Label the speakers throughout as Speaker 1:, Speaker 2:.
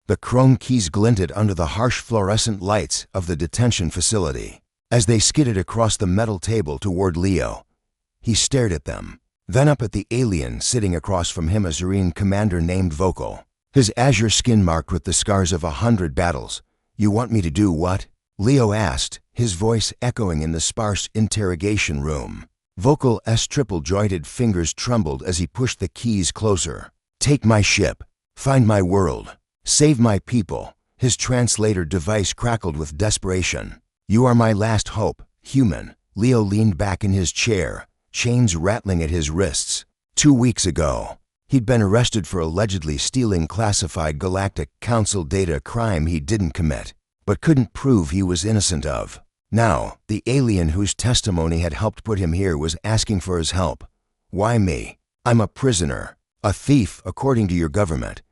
Speaker 1: The chrome keys glinted under the harsh fluorescent lights of the detention facility. As they skidded across the metal table toward Leo, he stared at them, then up at the alien sitting across from him, a Zerine commander named Vokal, his azure skin marked with the scars of 100 battles. "You want me to do what?" Leo asked, his voice echoing in the sparse interrogation room. Vokal's triple-jointed fingers trembled as he pushed the keys closer. "Take my ship, find my world, save my people." His translator device crackled with desperation. "You are my last hope, human." Leo leaned back in his chair, chains rattling at his wrists. 2 weeks ago, he'd been arrested for allegedly stealing classified Galactic Council data, a crime he didn't commit, but couldn't prove he was innocent of. Now, the alien whose testimony had helped put him here was asking for his help. "Why me? I'm a prisoner, a thief according to your government.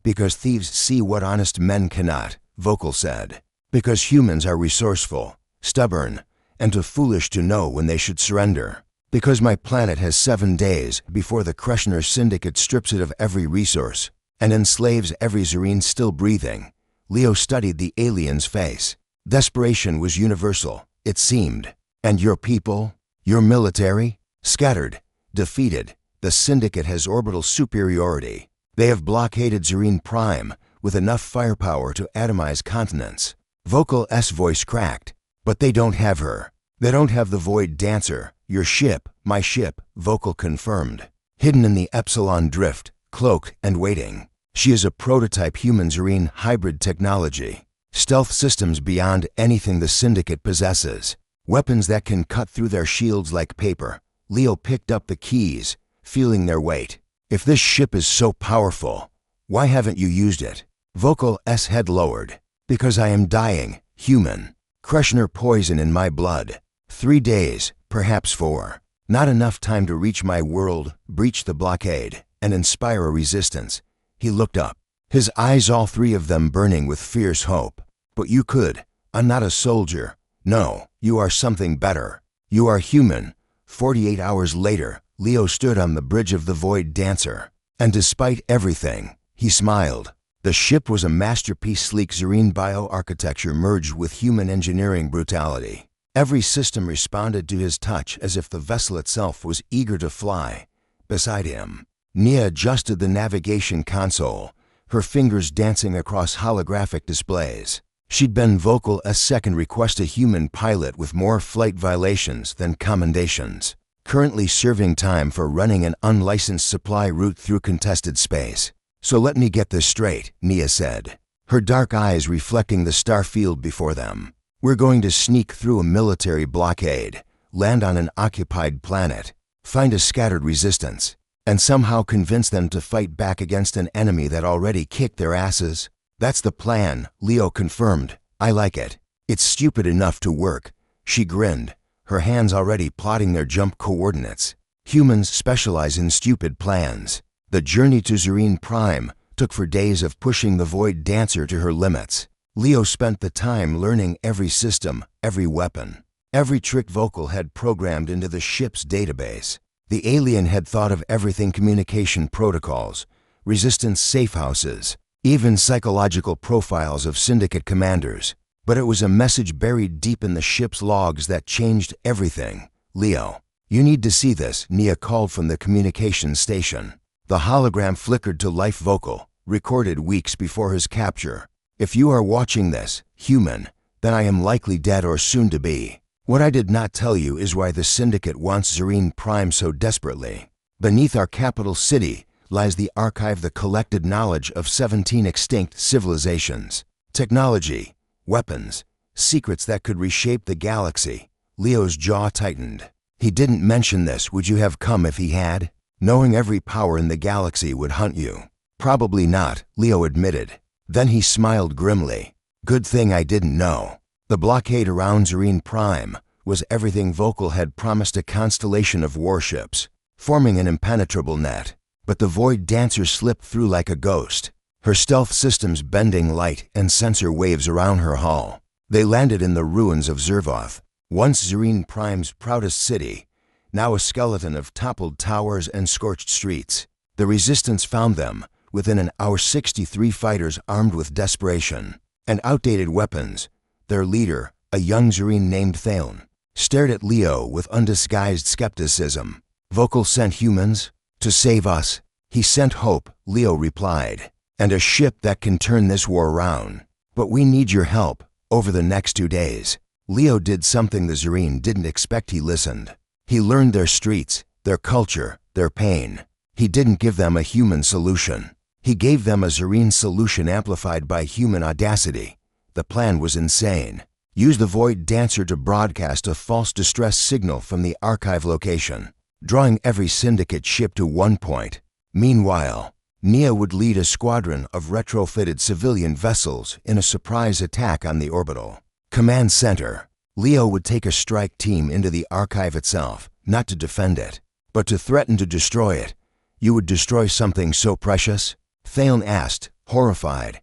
Speaker 1: Because thieves see what honest men cannot," Vokal said. "Because humans are resourceful, stubborn, and too foolish to know when they should surrender. Because my planet has 7 days before the Kreshner Syndicate strips it of every resource and enslaves every Zerine still breathing." Leo studied the alien's face. Desperation was universal, it seemed. "And your people? Your military? Scattered, defeated. The Syndicate has orbital superiority. They have blockaded Zerine Prime with enough firepower to atomize continents." Vokal's voice cracked. "But they don't have her. They don't have the Void Dancer." "Your ship, my ship," Vokal confirmed. "Hidden in the Epsilon Drift, cloaked and waiting. She is a prototype human Zerine hybrid technology. Stealth systems beyond anything the Syndicate possesses. Weapons that can cut through their shields like paper." Leo picked up the keys, feeling their weight. "If this ship is so powerful, why haven't you used it?" Vokal's head lowered. "Because I am dying, human. Kreshner poison in my blood. 3 days, perhaps 4. Not enough time to reach my world, breach the blockade, and inspire a resistance." He looked up, his eyes all 3 of them burning with fierce hope. "But you could. I'm not a soldier. No, you are something better. You are human." 48 hours later, Leo stood on the bridge of the Void Dancer. And despite everything, he smiled. The ship was a masterpiece, sleek Zerine bioarchitecture merged with human engineering brutality. Every system responded to his touch as if the vessel itself was eager to fly. Beside him, Nia adjusted the navigation console, her fingers dancing across holographic displays. She'd been Vokal's second request, a human pilot with more flight violations than commendations. Currently serving time for running an unlicensed supply route through contested space. "So let me get this straight," Nia said, her dark eyes reflecting the star field before them. "We're going to sneak through a military blockade, land on an occupied planet, find a scattered resistance, and somehow convince them to fight back against an enemy that already kicked their asses?" "That's the plan," Leo confirmed. "I like it. It's stupid enough to work." She grinned, her hands already plotting their jump coordinates. Humans specialize in stupid plans. The journey to Zerine Prime took for days of pushing the Void Dancer to her limits. Leo spent the time learning every system, every weapon, every trick Vokal had programmed into the ship's database. The alien had thought of everything: communication protocols, resistance safe houses, even psychological profiles of Syndicate commanders. But it was a message buried deep in the ship's logs that changed everything. "Leo, you need to see this," Nia called from the communications station. The hologram flickered to life. Vokal, recorded weeks before his capture. "If you are watching this, human, then I am likely dead or soon to be. What I did not tell you is why the Syndicate wants Zerine Prime so desperately. Beneath our capital city lies the archive, the collected knowledge of 17 extinct civilizations. Technology, weapons, secrets that could reshape the galaxy." Leo's jaw tightened. "He didn't mention this. Would you have come if he had? Knowing every power in the galaxy would hunt you." "Probably not," Leo admitted. Then he smiled grimly. "Good thing I didn't know." The blockade around Zerine Prime was everything Vokal had promised: a constellation of warships, forming an impenetrable net. But the Void Dancer slipped through like a ghost, her stealth systems bending light and sensor waves around her hull. They landed in the ruins of Zervoth, once Zerine Prime's proudest city, now a skeleton of toppled towers and scorched streets. The Resistance found them within an hour 63 fighters armed with desperation and outdated weapons. Their leader, a young Zerine named Thaon, stared at Leo with undisguised skepticism. Vokal sent humans? To save us. He sent hope, Leo replied, and a ship that can turn this war around. But we need your help. Over the next 2 days, Leo did something the Zerine didn't expect. He listened. He learned their streets, their culture, their pain. He didn't give them a human solution. He gave them a Zerine solution amplified by human audacity. The plan was insane. Use the Void Dancer to broadcast a false distress signal from the archive location, drawing every syndicate ship to one point. Meanwhile, Nia would lead a squadron of retrofitted civilian vessels in a surprise attack on the orbital command center. Leo would take a strike team into the archive itself, not to defend it, but to threaten to destroy it. You would destroy something so precious? Thaon asked, horrified.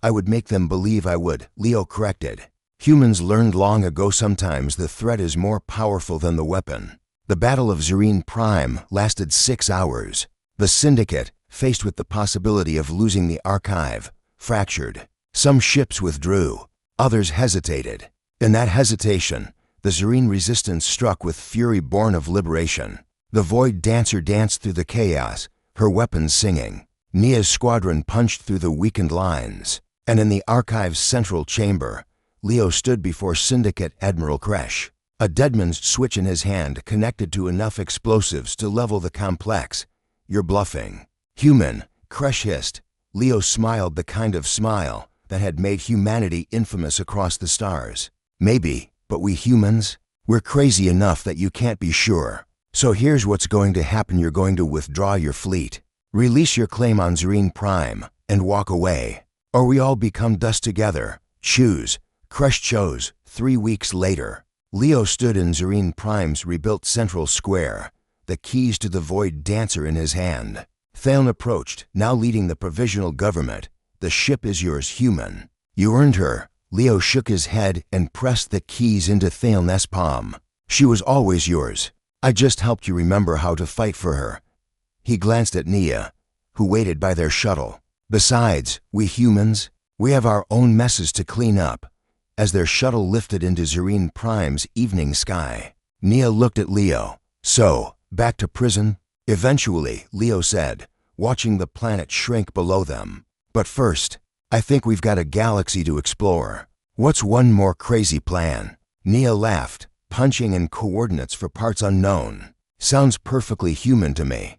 Speaker 1: I would make them believe I would, Leo corrected. Humans learned long ago sometimes the threat is more powerful than the weapon. The Battle of Zerine Prime lasted 6 hours. The Syndicate, faced with the possibility of losing the archive, fractured. Some ships withdrew, others hesitated. In that hesitation, the Zerine resistance struck with fury born of liberation. The Void Dancer danced through the chaos, her weapons singing. Nia's squadron punched through the weakened lines, and in the archive's central chamber, Leo stood before Syndicate Admiral Kresh, a deadman's switch in his hand connected to enough explosives to level the complex. You're bluffing. Human, Kresh hissed. Leo smiled the kind of smile that had made humanity infamous across the stars. Maybe, but we humans, we're crazy enough that you can't be sure. So here's what's going to happen. You're going to withdraw your fleet, release your claim on Zerine Prime, and walk away. Or we all become dust together. Choose. Kresh chose. 3 weeks later, Leo stood in Zerine Prime's rebuilt central square, the keys to the Void Dancer in his hand. Thaon approached, now leading the provisional government. The ship is yours, human. You earned her. Leo shook his head and pressed the keys into Thaon's palm. She was always yours. I just helped you remember how to fight for her. He glanced at Nia, who waited by their shuttle. Besides, we humans, we have our own messes to clean up. As their shuttle lifted into Zerine Prime's evening sky, Nia looked at Leo. So, back to prison? Eventually, Leo said, watching the planet shrink below them. But first, I think we've got a galaxy to explore. What's one more crazy plan? Nia laughed, punching in coordinates for parts unknown. Sounds perfectly human to me.